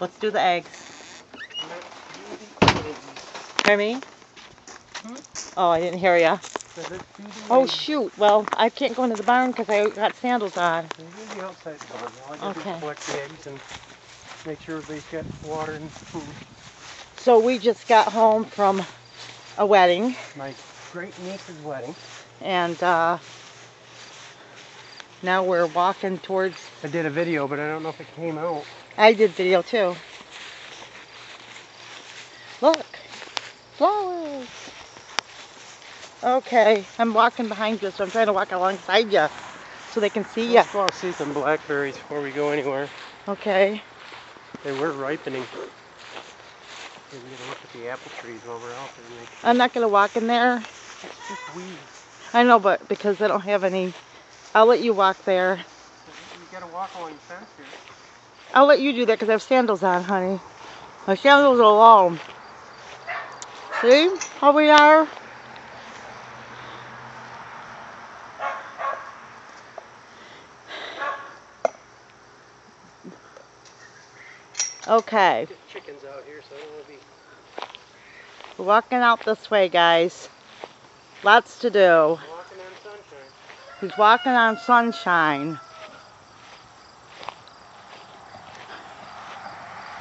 Let's do the eggs. Hear me? Oh, I didn't hear ya. Oh, shoot. Well, I can't go into the barn because I got sandals on. We'll be outside the barn. All I gotta do is collect the eggs and make sure everybody's got water and food. So we just got home from a wedding. My great niece's wedding. And now we're walking towards... I did a video, but I don't know if it came out. I did video too. Look, flowers. Okay, I'm walking behind you, so I'm trying to walk alongside you so they can see you. Let's go out and see some blackberries before we go anywhere. Okay. They were ripening. Maybe get a look at the apple trees while we're out there. I'm not going to walk in there. It's just weeds. I know, but because I don't have any, I'll let you walk there. You gotta walk along the fence here. I'll let you do that because I have sandals on, honey. My sandals are long. See how we are? Okay. Get chickens out here, so I don't want to be... We're walking out this way, guys. Lots to do. Walking on sunshine. He's walking on sunshine.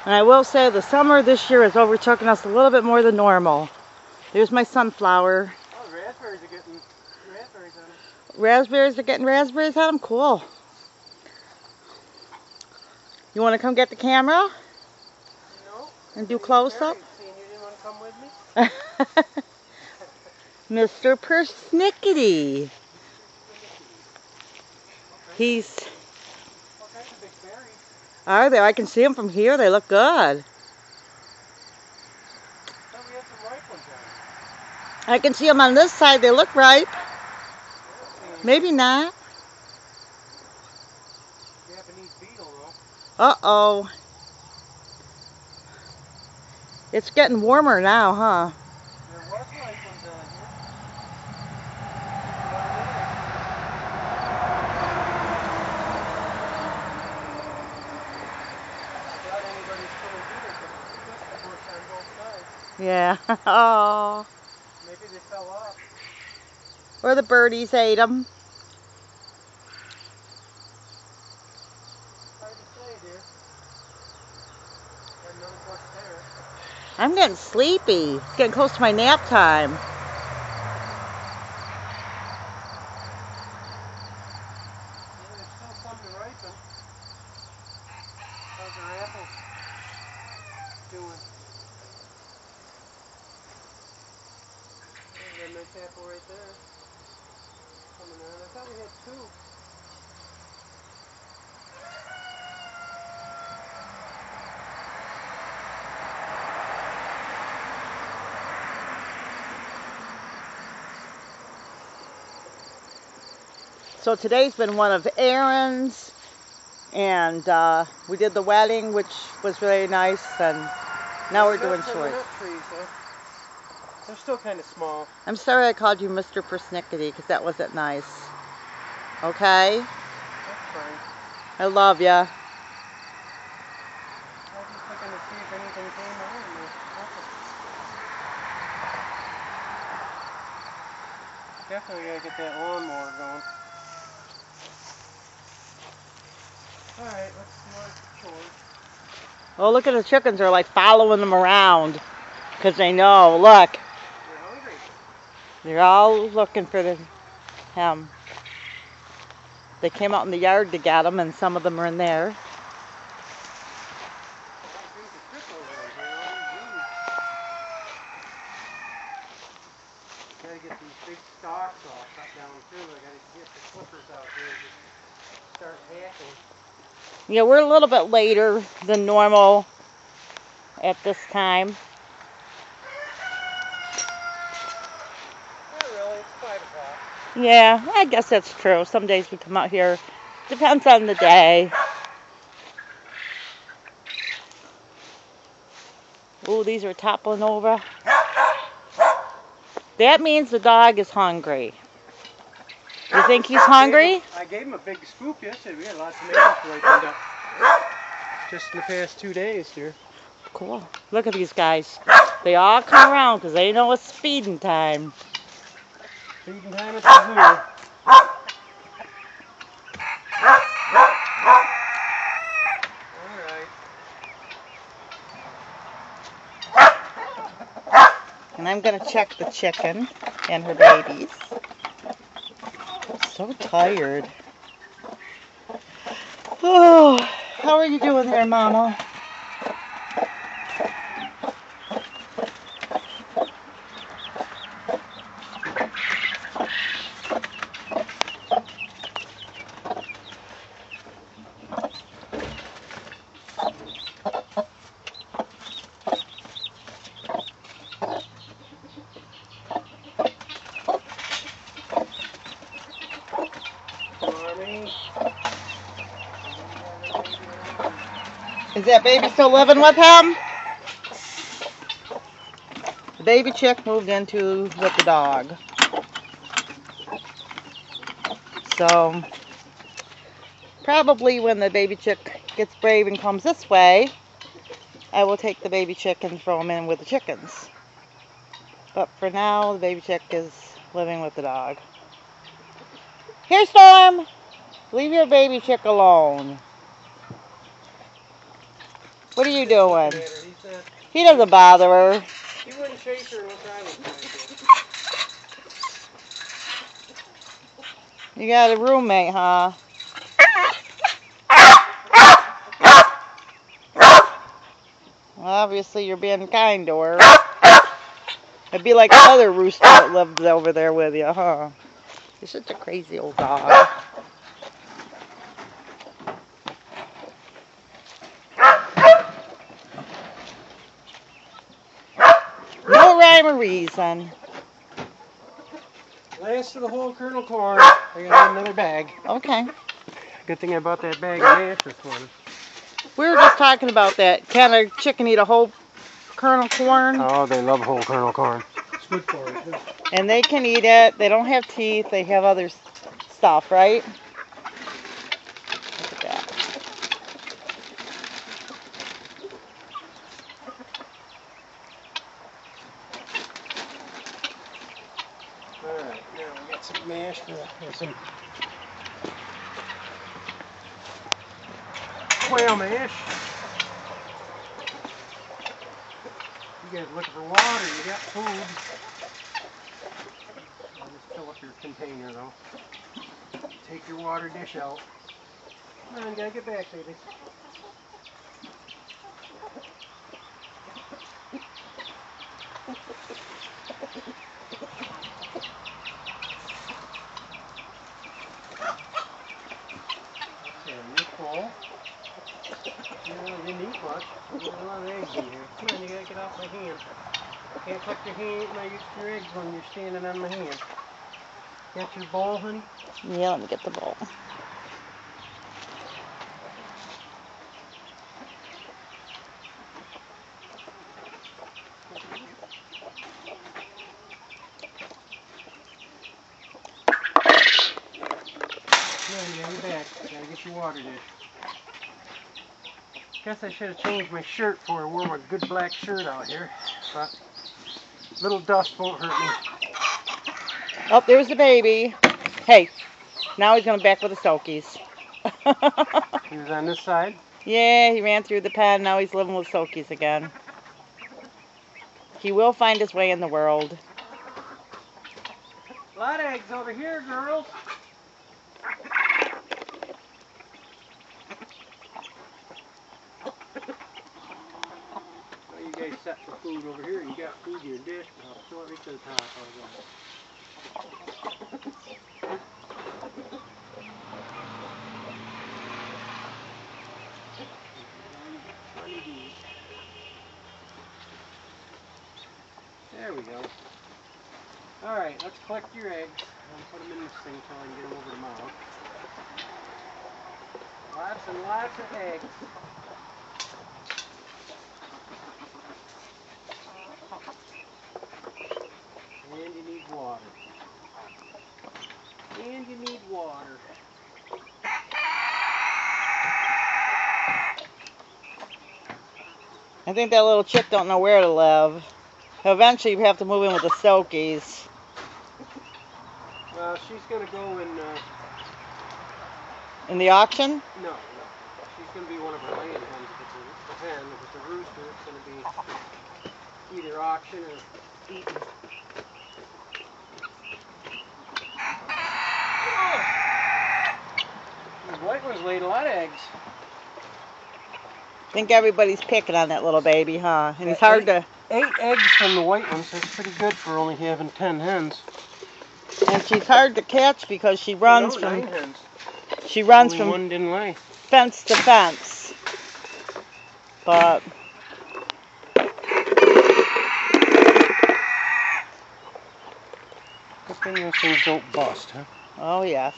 And I will say the summer this year has overtaken us a little bit more than normal. There's my sunflower. Oh, the raspberries are getting raspberries on them. Raspberries are getting raspberries on them? Cool. You want to come get the camera? No. And do close-up? Seeing you didn't want to come with me? Mr. Persnickety. He's... All kinds of big berries. Are they? I can see them from here. They look good. Thought we had some ripe ones on. I can see them on this side. They look ripe. Maybe not. Japanese beetle, though. Uh-oh. It's getting warmer now, huh? There was ripe ones on here. Yeah. Oh. Maybe they fell off. Or the birdies ate them. Hard to say, dear. Got another bush there. I'm getting sleepy. It's getting close to my nap time. Yeah, there's still some to ripen. How's our apples doing? There's a nice apple right there. Coming out. I thought we had two. So today's been one of errands, and we did the wedding, which was really nice, and now we're doing chores. They're still kind of small. I'm sorry I called you Mr. Persnickety because that wasn't nice. Okay? That's fine. I love ya. I was just looking to see if anything came out. Definitely gotta get that lawnmower going. Alright, let's do our chores. Oh, look at the chickens. They're like following them around because they know. Look. They're hungry. They're all looking for him. They came out in the yard to get them, and some of them are in there. Gotta get these big stalks all cut down too. I gotta get the clippers out here and start hacking. Yeah, we're a little bit later than normal at this time. Not really, it's 5 o'clock. Yeah, I guess that's true. Some days we come out here. Depends on the day. Ooh, these are toppling over. That means the dog is hungry. You think he's hungry? I gave him a big scoop yesterday. We had lots of tomatoes ripened up. just in the past 2 days here. Cool. Look at these guys. They all come around because they know it's feeding time. Feeding time at the zoo. Alright. And I'm going to check the chicken and her babies. So tired. Oh, how are you doing there, Mama? Is that baby still living with him? The baby chick moved into with the dog. So, probably when the baby chick gets brave and comes this way, I will take the baby chick and throw him in with the chickens. But for now, the baby chick is living with the dog. Here, Storm! Leave your baby chick alone. What are you doing? He doesn't bother her. He wouldn't chase her unless I was trying to. You got a roommate, huh? Well, obviously you're being kind to her. It'd be like the other rooster that lived over there with you, huh? You're such a crazy old dog. No rhyme or reason. Last of the whole kernel corn. I got another bag. Okay. Good thing I bought that bag of mash this morning. We were just talking about that. Can a chicken eat a whole kernel corn? Oh, they love whole kernel corn. It's good for it, too. And they can eat it. They don't have teeth. They have other stuff, right? Look at that. Alright, now we got some mash or some quail mash. You guys looking for water, you got food. I'll just fill up your container though. Take your water dish out. Come on, you gotta get back, baby. Okay, you're full. You didn't eat much. There's a lot of eggs in here. Come on, you gotta get off my hand. Can't put your eggs when you're standing on my hand. Got your bowl, honey? Yeah, let me get the bowl. No, you gotta get back. You gotta get your water dish. Guess I should have changed my shirt before I wore my good black shirt out here. But little dust won't hurt me. Oh, there's the baby. Hey, now he's going back with the Sokies. He was on this side. Yeah, he ran through the pen. Now he's living with Sokies again. He will find his way in the world. A lot of eggs over here, girls. Well, you guys set the food over here. You got food in your dish, but I'll fill it right to the top. There we go. Alright, let's collect your eggs. I'll put them in this thing until I can get them over the mouth. Lots and lots of eggs. And you need water. And you need water. I think that little chick don't know where to live. Eventually, you have to move in with the Silkies. Well, she's going to go In the auction? no. She's going to be one of our laying hens. If it's a hen, if it's a rooster, it's going to be either auction or eaten. These white ones laid a lot of eggs. I think everybody's picking on that little baby, huh? And it's hard to... 8 eggs from the white ones. That's pretty good for only having 10 hens. And she's hard to catch because she runs from... 9 hens. She runs Only from one didn't lay. fence to fence. But... Good thing those things don't bust, huh? Oh, yes.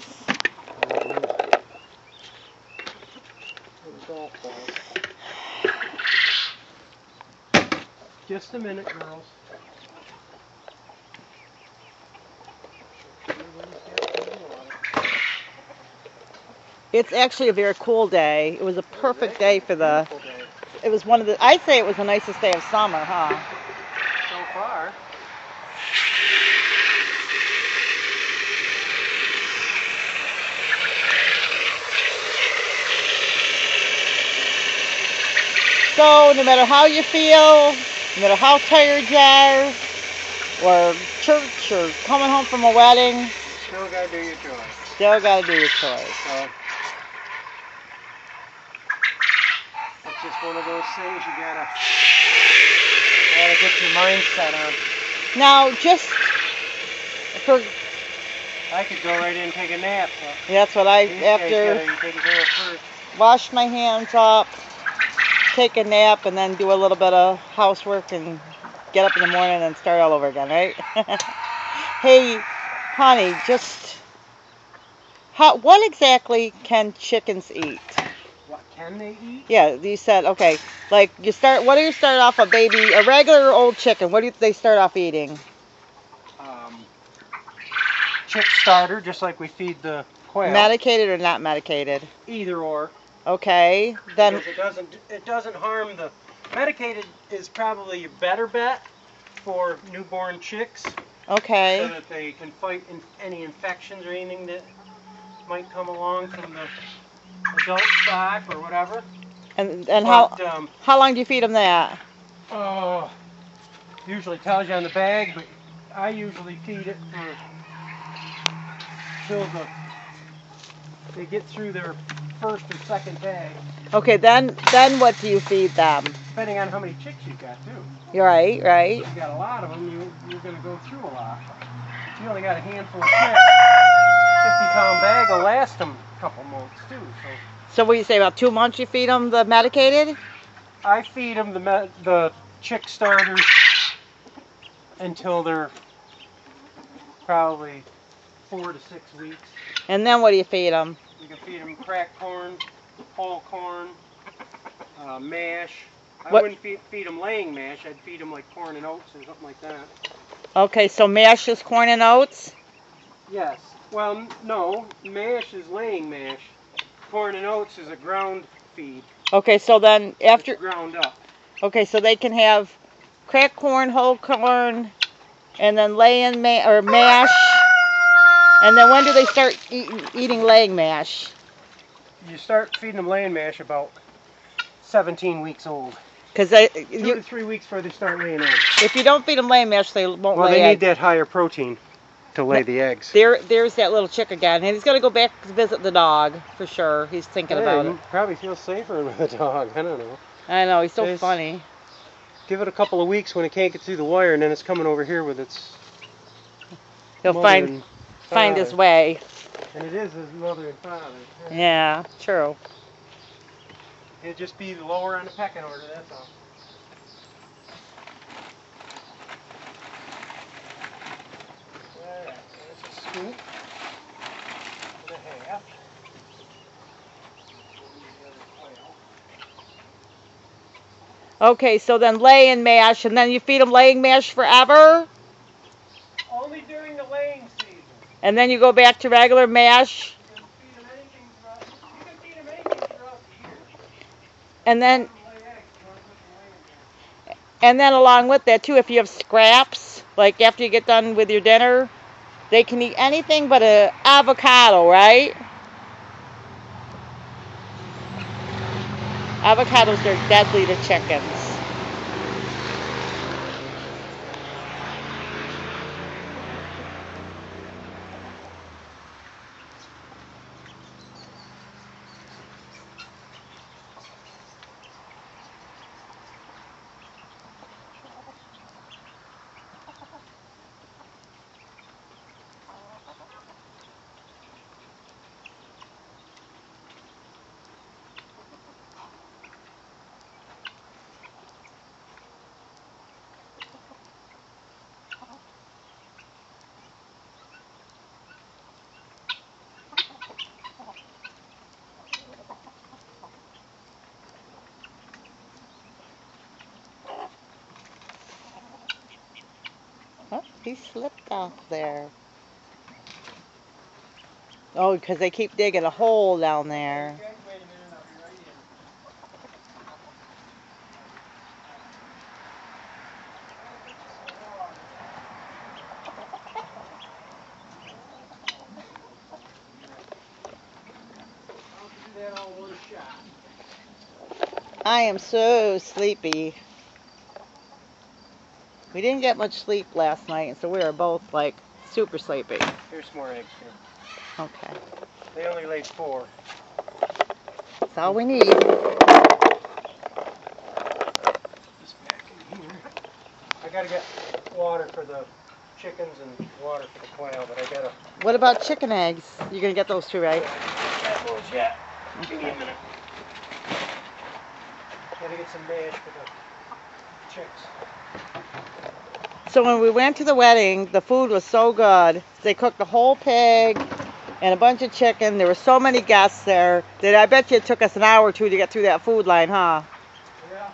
Just a minute, girls. It's actually a very cool day. It was a perfect day for the... It was one of the... I'd say it was the nicest day of summer, huh? So far. So, no matter how you feel, no matter how tired you are, or church, or coming home from a wedding, Still gotta do your chores. still gotta do your chores. So, it's just one of those things you gotta get your mindset on. Now, just for... I could go right in and take a nap. But That's what I, these guys after gotta take care of first. wash my hands up, take a nap, and then do a little bit of housework and get up in the morning and start all over again, right? Hey, honey, just what exactly can chickens eat? What can they eat? Yeah, you said, okay, like what do you start off a baby, a regular old chicken, what do they start off eating? Chick starter, just like we feed the quail. Medicated or not medicated? Either or. Okay, then... Because it doesn't harm the... Medicated is probably a better bet for newborn chicks. Okay. So that they can fight any infections or anything that might come along from the adult stock or whatever. And But, how long do you feed them that? Usually tells you on the bag, but I usually feed it till they get through their first or second bag. Okay, then what do you feed them? Depending on how many chicks you've got, too. You're right. If you got a lot of them, you're going to go through a lot. If you only got a handful of chicks, 50-pound bag will last them a couple months, too. So what do you say, about 2 months you feed them the medicated? I feed them the chick starters until they're probably 4 to 6 weeks. And then what do you feed them? You can feed them cracked corn, whole corn, mash. I wouldn't feed them laying mash. I'd feed them like corn and oats or something like that. Okay, so mash is corn and oats? Yes. Well, no. Mash is laying mash. Corn and oats is a ground feed. Okay, so then after... It's ground up. Okay, so they can have cracked corn, whole corn, and then laying mash. And then when do they start eating laying mash? You start feeding them laying mash about 17 weeks old. Because 2 to 3 weeks before they start laying eggs. If you don't feed them laying mash, they won't lay eggs. Well, they need that higher protein to lay the eggs. There's that little chick again. And he's going to go back to visit the dog, for sure. He's thinking about it. Probably feels safer with a dog. I don't know. I know, he's so funny. Give it a couple of weeks when it can't get through the wire, and then it's coming over here with its He'll find his way. And it is his mother and father. Yeah, true. He'll just be lower on the pecking order, that's all. Alright, there's a scoop and a half. Okay, so then laying mash, and then you feed them laying mash forever? Only during the laying season. And then you go back to regular mash? You can feed them anything throughout the year. And then... And then along with that too, if you have scraps, like after you get done with your dinner, they can eat anything but an avocado, right? Avocados are deadly to chickens. Oh, he slipped off there. Oh, because they keep digging a hole down there. Okay, wait a minute, I'll be right in. I'll do that all in one shot. I am so sleepy. We didn't get much sleep last night, and so we were both like super sleepy. Here's some more eggs here. Okay. They only laid 4. That's all we need. This back in here. I gotta get water for the chickens and water for the quail, but I gotta. What about chicken eggs? You're going to get those too, right? Get those yet. Give me a minute. Gotta get some mash for the chicks. So when we went to the wedding, the food was so good. They cooked the whole pig and a bunch of chicken. There were so many guests there that I bet you it took us an hour or two to get through that food line, huh? Yeah.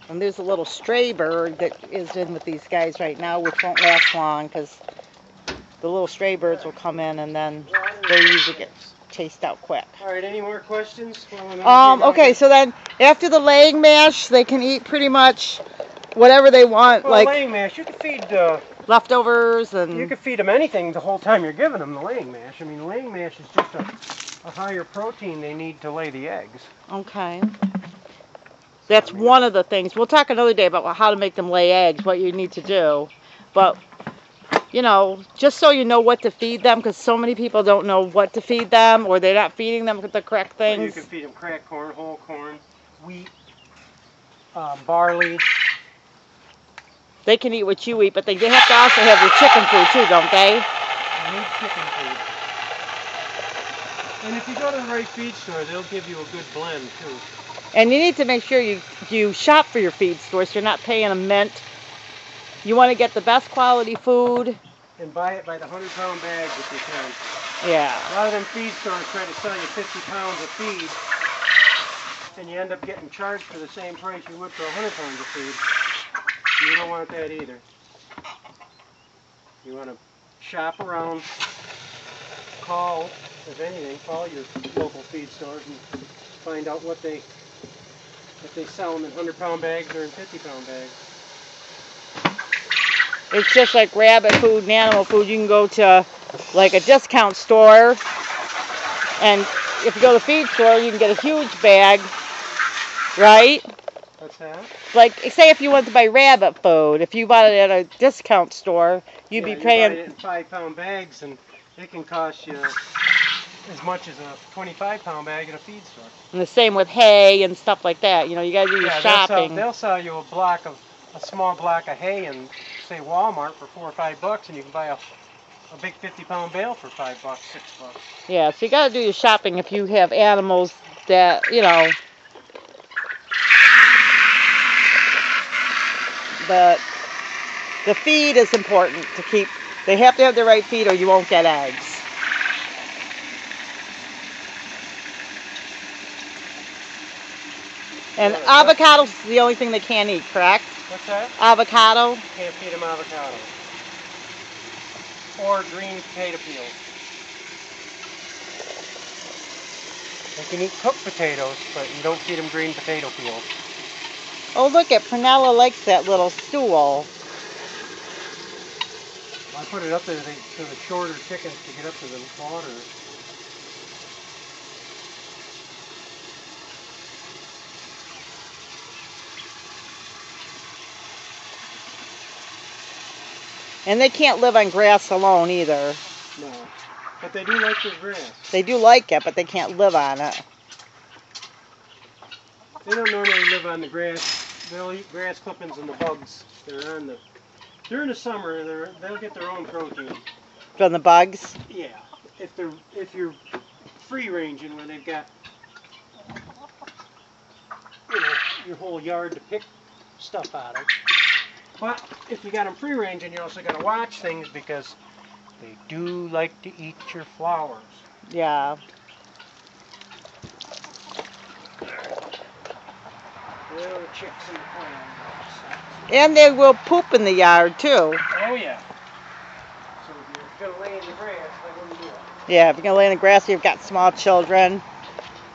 And there's a little stray bird that is in with these guys right now, which won't last long because the little stray birds will come in and then they usually get chased out quick. All right. Any more questions? Okay, so then after the laying mash, they can eat pretty much whatever they want, Well, like laying mash, you can feed. leftovers and. You can feed them anything the whole time you're giving them the laying mash. I mean, laying mash is just a higher protein they need to lay the eggs. Okay. That's one of the things. We'll talk another day about how to make them lay eggs, what you need to do. But, you know, just so you know what to feed them, because so many people don't know what to feed them, or they're not feeding them the correct Well, things. you can feed them cracked corn, whole corn, wheat, barley. They can eat what you eat, but they have to also have your chicken food too, don't they? They need chicken food. And if you go to the right feed store, they'll give you a good blend too. And you need to make sure you shop for your feed store so you're not paying a mint. You want to get the best quality food. And buy it by the 100-pound bags if you can. Yeah. A lot of them feed stores try to sell you 50 pounds of feed, and you end up getting charged for the same price you would for 100 pounds of feed. You don't want that either. You want to shop around, call, if anything, call your local feed stores and find out what they, if they sell them in 100-pound bags or in 50-pound bags. It's just like rabbit food and animal food. You can go to like a discount store, and if you go to the feed store, you can get a huge bag, right? What's that? Like, say if you went to buy rabbit food, if you bought it at a discount store, you'd be paying. You buy it in 5-pound bags, and it can cost you as much as a 25-pound bag at a feed store. And the same with hay and stuff like that. You know, you got to do your shopping. They'll sell you a small block of hay in, say, Walmart for $4 or $5, and you can buy a big 50-pound bale for $5, $6. Yeah, so you got to do your shopping if you have animals that, you know. the feed is important to keep. They have to have the right feed or you won't get eggs. And avocado's the only thing they can't eat, correct? What's that? Avocado. Can't feed them avocado. Or green potato peels. They can eat cooked potatoes, but you don't feed them green potato peels. Oh, look at Prunella likes that little stool. I put it up there to the shorter chickens to get up to the water. And they can't live on grass alone either. No. But they do like the grass. They do like it, but they can't live on it. They don't normally live on the grass. They'll eat grass clippings and the bugs that are on the... During the summer, they'll get their own protein. From the bugs? Yeah. If you're free ranging where they've got your whole yard to pick stuff out of. But if you got them free ranging, you also got to watch things because they do like to eat your flowers. Yeah. Little chicks in the pond. And they will poop in the yard too. Oh yeah. So if you're gonna lay in the grass, they wouldn't do it. Yeah, if you're gonna lay in the grass, you've got small children.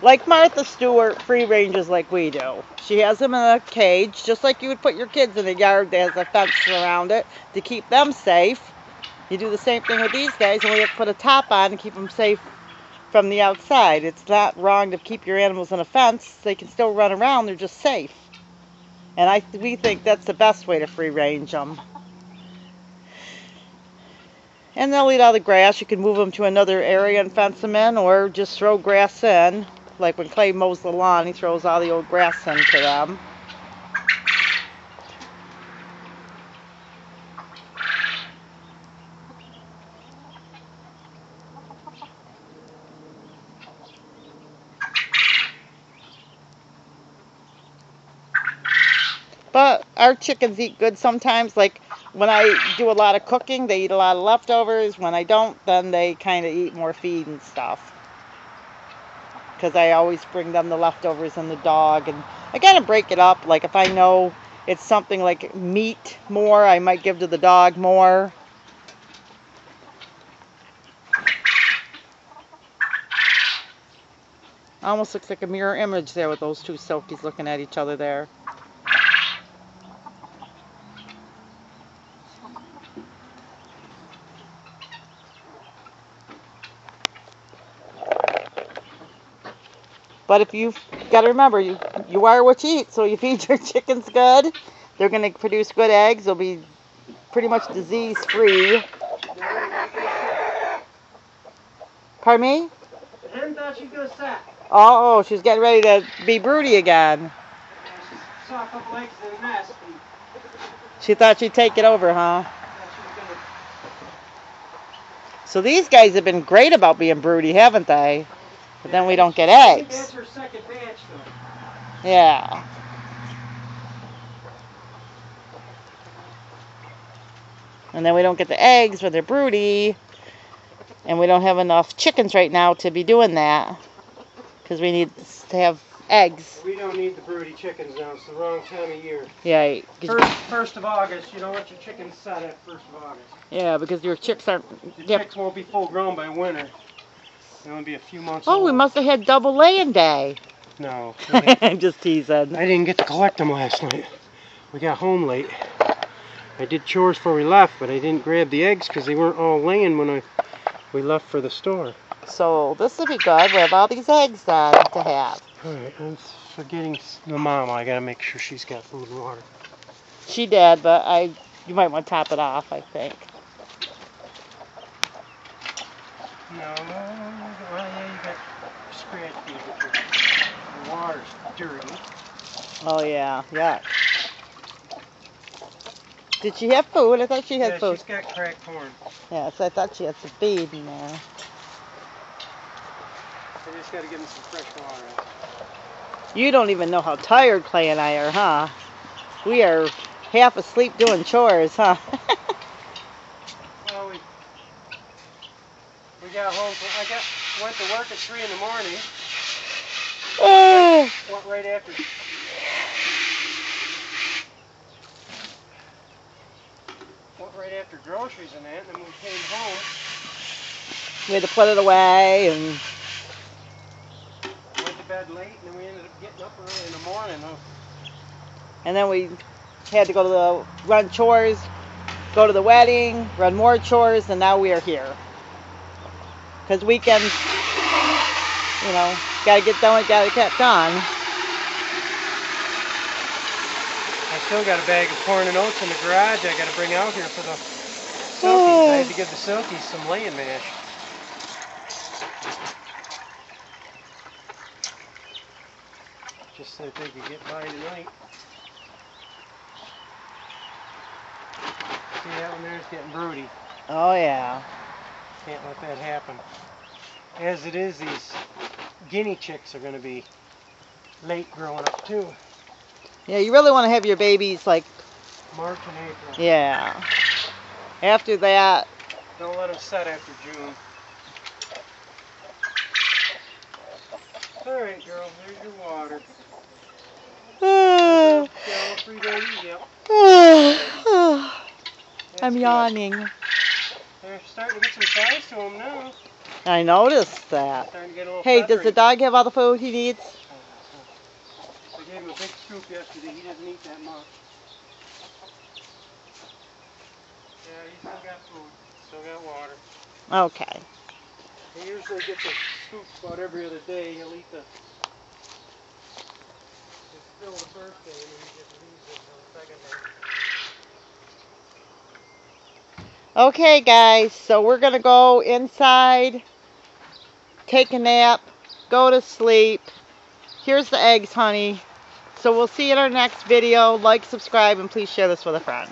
Like Martha Stewart free ranges like we do. She has them in a cage, just like you would put your kids in a yard that has a fence around it to keep them safe. You do the same thing with these guys, and we have to put a top on to keep them safe from the outside. It's not wrong to keep your animals in a fence. They can still run around, they're just safe. And we think that's the best way to free range them. And they'll eat all the grass. You can move them to another area and fence them in, or just throw grass in. Like when Clay mows the lawn, he throws all the old grass into them. But our chickens eat good sometimes. Like when I do a lot of cooking, they eat a lot of leftovers. When I don't, then they kind of eat more feed and stuff. Because I always bring them the leftovers and the dog. And I gotta break it up. Like if I know it's something like meat more, I might give to the dog more. Almost looks like a mirror image there with those two silkies looking at each other there. But if you've got to remember, you are what you eat. So you feed your chickens good, they're going to produce good eggs. They'll be pretty much disease free. Pardon me? The hen thought she was set. Oh, she's getting ready to be broody again. Yeah, she saw a couple eggs in the nest. She thought she'd take it over, huh? So these guys have been great about being broody, haven't they? But then we don't get eggs. I think that's her second batch, though. Yeah. And then we don't get the eggs when they're broody. And we don't have enough chickens right now to be doing that. Because we need to have eggs. We don't need the broody chickens now. It's the wrong time of year. Yeah. First of August, you don't want your chickens set at 1st of August. Yeah, because your chicks aren't... Your chicks won't be full grown by winter. They'll only be a few months old. We must have had double laying day. No. I'm just teasing. I didn't get to collect them last night. We got home late. I did chores before we left, but I didn't grab the eggs because they weren't all laying when we left for the store. So this would be good. We have all these eggs then to have. Alright, I'm forgetting the mama. I gotta make sure she's got food and water. She did, but you might want to top it off, I think. No, yeah, you got scratch feed, but the water's dirty. Oh yeah, yuck. Did she have food? I thought she had food. She's got cracked corn. Yeah, so I thought she had some feed in there. I just gotta give them some fresh water. You don't even know how tired Clay and I are, huh? We are half asleep doing chores, huh? Well, we got home. Went to work at 3 in the morning. Went right after. Went right after groceries and that, and then we came home. We had to put it away and Went to bed late, and then we ended up getting up early in the morning. and then we had to go to the run chores, go to the wedding, run more chores, and now we are here. Because weekends, you know, gotta get done what gotta get done. I still got a bag of corn and oats in the garage I got to bring out here for the silkies. I had to give the silkies some laying mash. Just so that they could get by tonight. See, that one there's getting broody. Oh yeah. Can't let that happen. As it is, these guinea chicks are going to be late growing up too. Yeah, you really want to have your babies like March and April. yeah. After that, Don't let them set after June. All right, girl. There's your water. uh, 3 babies. Yep. I'm That's yawning. good. They're starting to get some size to them now. I noticed that. Starting to get a little Hey, does feathery. the dog have all the food he needs? I gave him a big scoop yesterday. He doesn't eat that much. Yeah, he's still got food. Still got water. Okay. He usually gets a scoop about every other day. He'll eat the... He'll fill the first day and then he just leaves it for the second day. Okay, guys. So we're going to go inside, take a nap, go to sleep. Here's the eggs, honey. So we'll see you in our next video. Like, subscribe, and please share this with a friend.